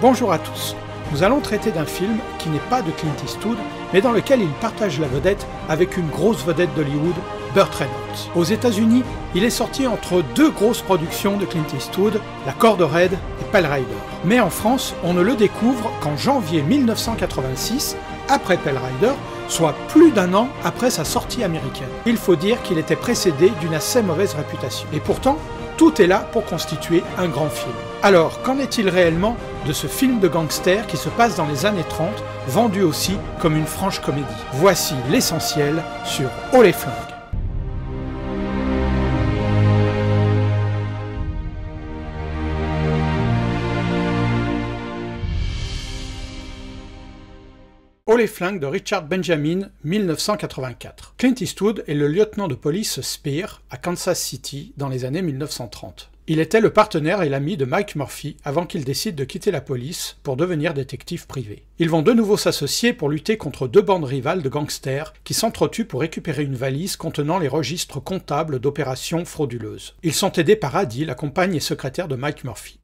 Bonjour à tous. Nous allons traiter d'un film qui n'est pas de Clint Eastwood, mais dans lequel il partage la vedette avec une grosse vedette d'Hollywood, Burt Reynolds. Aux États-Unis, il est sorti entre deux grosses productions de Clint Eastwood, La Corde Raide et Pale Rider. Mais en France, on ne le découvre qu'en janvier 1986, après Pale Rider, soit plus d'un an après sa sortie américaine. Il faut dire qu'il était précédé d'une assez mauvaise réputation. Et pourtant, tout est là pour constituer un grand film. Alors, qu'en est-il réellement de ce film de gangster qui se passe dans les années 30, vendu aussi comme une franche comédie? Voici l'essentiel sur Haut les flingues. Haut les flingues de Richard Benjamin, 1984. Clint Eastwood est le lieutenant de police Spear à Kansas City dans les années 1930. Il était le partenaire et l'ami de Mike Murphy avant qu'il décide de quitter la police pour devenir détective privé. Ils vont de nouveau s'associer pour lutter contre deux bandes rivales de gangsters qui s'entretuent pour récupérer une valise contenant les registres comptables d'opérations frauduleuses. Ils sont aidés par Addy, la compagne et secrétaire de Mike Murphy.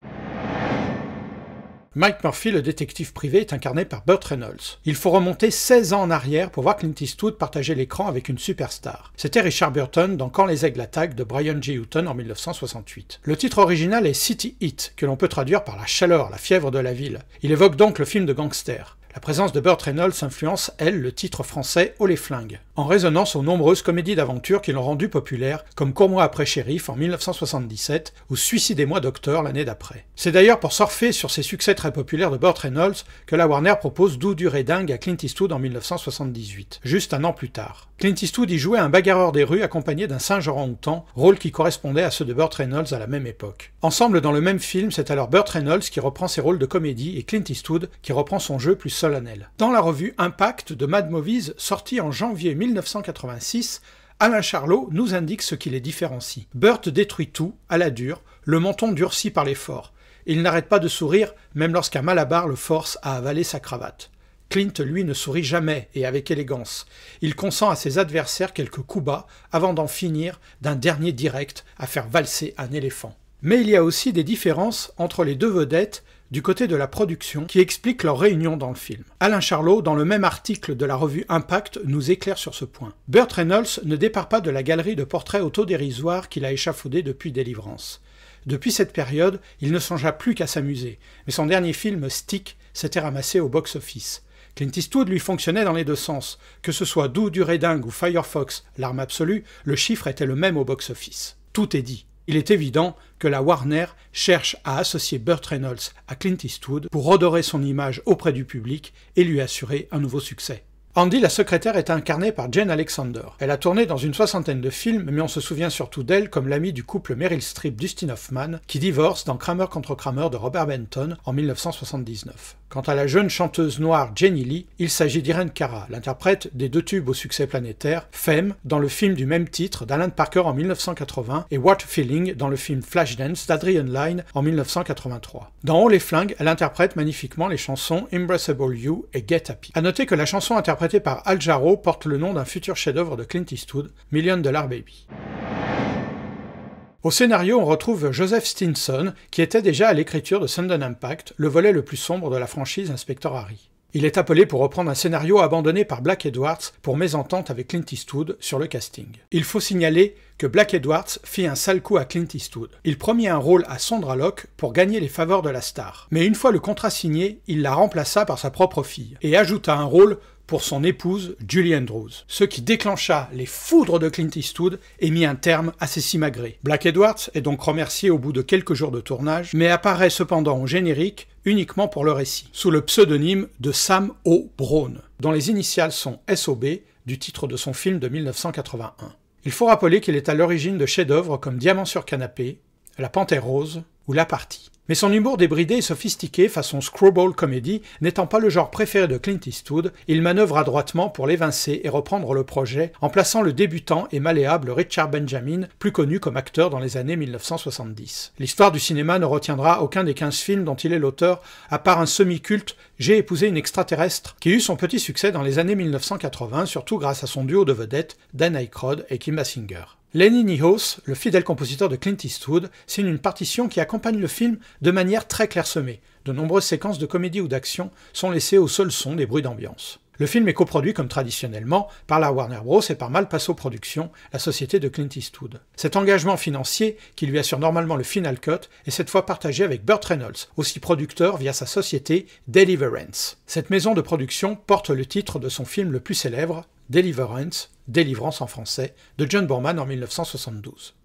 Mike Murphy, le détective privé, est incarné par Burt Reynolds. Il faut remonter 16 ans en arrière pour voir Clint Eastwood partager l'écran avec une superstar. C'était Richard Burton dans Quand les aigles attaquent de Brian J. Houghton en 1968. Le titre original est City Heat, que l'on peut traduire par la chaleur, la fièvre de la ville. Il évoque donc le film de gangster. La présence de Burt Reynolds influence, elle, le titre français Haut les flingues, en résonance aux nombreuses comédies d'aventure qui l'ont rendu populaire, comme Cours-moi après shérif en 1977 ou Suicidez-moi docteur l'année d'après. C'est d'ailleurs pour surfer sur ces succès très populaires de Burt Reynolds que la Warner propose Doux dur et dingue à Clint Eastwood en 1978, juste un an plus tard. Clint Eastwood y jouait un bagarreur des rues accompagné d'un singe orang-outan, rôle qui correspondait à ceux de Burt Reynolds à la même époque. Ensemble dans le même film, c'est alors Burt Reynolds qui reprend ses rôles de comédie et Clint Eastwood qui reprend son jeu plus solennel. Dans la revue Impact de Mad Movies, sortie en janvier 1986, Alain Charlot nous indique ce qui les différencie. Burt détruit tout, à la dure, le menton durci par l'effort. Il n'arrête pas de sourire, même lorsqu'un malabar le force à avaler sa cravate. Clint, lui, ne sourit jamais et avec élégance. Il consent à ses adversaires quelques coups bas avant d'en finir d'un dernier direct à faire valser un éléphant. Mais il y a aussi des différences entre les deux vedettes du côté de la production qui expliquent leur réunion dans le film. Alain Charlot, dans le même article de la revue Impact, nous éclaire sur ce point. Burt Reynolds ne départ pas de la galerie de portraits autodérisoires qu'il a échafaudé depuis Délivrance. Depuis cette période, il ne songea plus qu'à s'amuser, mais son dernier film, Stick, s'était ramassé au box-office. Clint Eastwood lui fonctionnait dans les deux sens. Que ce soit Doux dur et dingue ou Firefox, l'arme absolue, le chiffre était le même au box-office. Tout est dit. Il est évident que la Warner cherche à associer Burt Reynolds à Clint Eastwood pour redorer son image auprès du public et lui assurer un nouveau succès. Andy, la secrétaire, est incarnée par Jane Alexander. Elle a tourné dans une soixantaine de films, mais on se souvient surtout d'elle comme l'amie du couple Meryl Streep-Dustin Hoffman, qui divorce dans Kramer contre Kramer de Robert Benton en 1979. Quant à la jeune chanteuse noire Jenny Lee, il s'agit d'Irene Cara, l'interprète des deux tubes au succès planétaire, Femme, dans le film du même titre d'Alan Parker en 1980, et What Feeling dans le film Flashdance d'Adrian Lyne en 1983. Dans Haut les flingues, elle interprète magnifiquement les chansons Embraceable You et Get Happy. A noter que la chanson interprétée par Al Jarreau porte le nom d'un futur chef-d'œuvre de Clint Eastwood, $1 Million Baby. Au scénario, on retrouve Joseph Stinson, qui était déjà à l'écriture de Sudden Impact, le volet le plus sombre de la franchise Inspector Harry. Il est appelé pour reprendre un scénario abandonné par Black Edwards pour mésentente avec Clint Eastwood sur le casting. Il faut signaler que Black Edwards fit un sale coup à Clint Eastwood. Il promit un rôle à Sondra Locke pour gagner les faveurs de la star. Mais une fois le contrat signé, il la remplaça par sa propre fille, et ajouta un rôle pour son épouse Julie Andrews, ce qui déclencha les foudres de Clint Eastwood et mit un terme à ses simagrées. Black Edwards est donc remercié au bout de quelques jours de tournage, mais apparaît cependant au générique uniquement pour le récit, sous le pseudonyme de Sam O. Brown, dont les initiales sont SOB, du titre de son film de 1981. Il faut rappeler qu'il est à l'origine de chefs-d'œuvre comme Diamant sur canapé, La Panthère rose ou La Partie. Mais son humour débridé et sophistiqué façon screwball comedy n'étant pas le genre préféré de Clint Eastwood, il manœuvre adroitement pour l'évincer et reprendre le projet en plaçant le débutant et malléable Richard Benjamin, plus connu comme acteur dans les années 1970. L'histoire du cinéma ne retiendra aucun des 15 films dont il est l'auteur, à part un semi-culte J'ai épousé une extraterrestre, qui eut son petit succès dans les années 1980, surtout grâce à son duo de vedettes Dan Aykroyd et Kim Basinger. Lenny Niehaus, le fidèle compositeur de Clint Eastwood, signe une partition qui accompagne le film de manière très clairsemée. De nombreuses séquences de comédie ou d'action sont laissées au seul son des bruits d'ambiance. Le film est coproduit comme traditionnellement par la Warner Bros et par Malpaso Productions, la société de Clint Eastwood. Cet engagement financier, qui lui assure normalement le final cut, est cette fois partagé avec Burt Reynolds, aussi producteur via sa société Deliverance. Cette maison de production porte le titre de son film le plus célèbre, Deliverance, Délivrance en français, de John Boorman en 1972.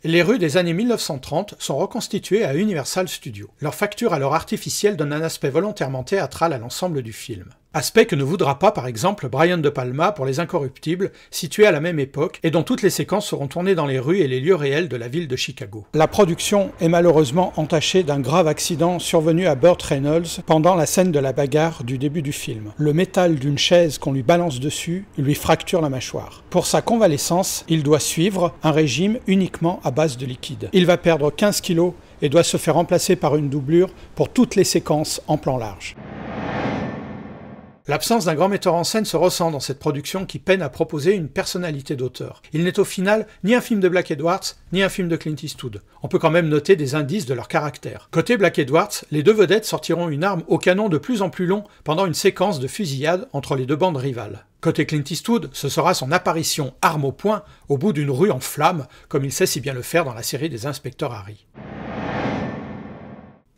Les rues des années 1930 sont reconstituées à Universal Studios. Leur facture alors artificielle donne un aspect volontairement théâtral à l'ensemble du film. Aspect que ne voudra pas par exemple Brian De Palma pour Les Incorruptibles, situé à la même époque et dont toutes les séquences seront tournées dans les rues et les lieux réels de la ville de Chicago. La production est malheureusement entachée d'un grave accident survenu à Burt Reynolds pendant la scène de la bagarre du début du film. Le métal d'une chaise qu'on lui balance dessus lui fracture la mâchoire. Pour sa convalescence, il doit suivre un régime uniquement à base de liquide. Il va perdre 15 kilos et doit se faire remplacer par une doublure pour toutes les séquences en plan large. L'absence d'un grand metteur en scène se ressent dans cette production qui peine à proposer une personnalité d'auteur. Il n'est au final ni un film de Black Edwards, ni un film de Clint Eastwood. On peut quand même noter des indices de leur caractère. Côté Black Edwards, les deux vedettes sortiront une arme au canon de plus en plus long pendant une séquence de fusillade entre les deux bandes rivales. Côté Clint Eastwood, ce sera son apparition arme au poing au bout d'une rue en flammes, comme il sait si bien le faire dans la série des Inspecteurs Harry.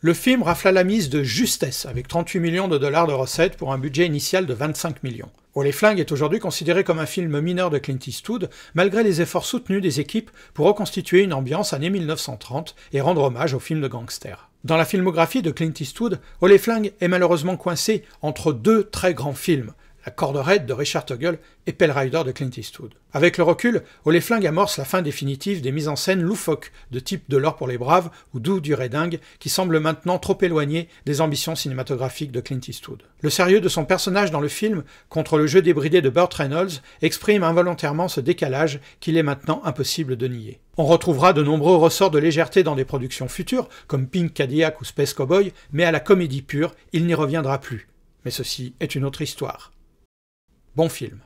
Le film rafla la mise de justesse, avec 38 millions de dollars de recettes pour un budget initial de 25 millions. Oh les flingues est aujourd'hui considéré comme un film mineur de Clint Eastwood, malgré les efforts soutenus des équipes pour reconstituer une ambiance années 1930 et rendre hommage au film de gangster. Dans la filmographie de Clint Eastwood, Oh les flingues est malheureusement coincé entre deux très grands films, La Corde raide de Richard Tuggle et Pale Rider de Clint Eastwood. Avec le recul, Oh les flingues amorce la fin définitive des mises en scène loufoques de type De l'or pour les braves ou Doux du Redingue qui semblent maintenant trop éloignés des ambitions cinématographiques de Clint Eastwood. Le sérieux de son personnage dans le film, contre le jeu débridé de Burt Reynolds, exprime involontairement ce décalage qu'il est maintenant impossible de nier. On retrouvera de nombreux ressorts de légèreté dans des productions futures, comme Pink Cadillac ou Space Cowboy, mais à la comédie pure, il n'y reviendra plus. Mais ceci est une autre histoire. Bon film.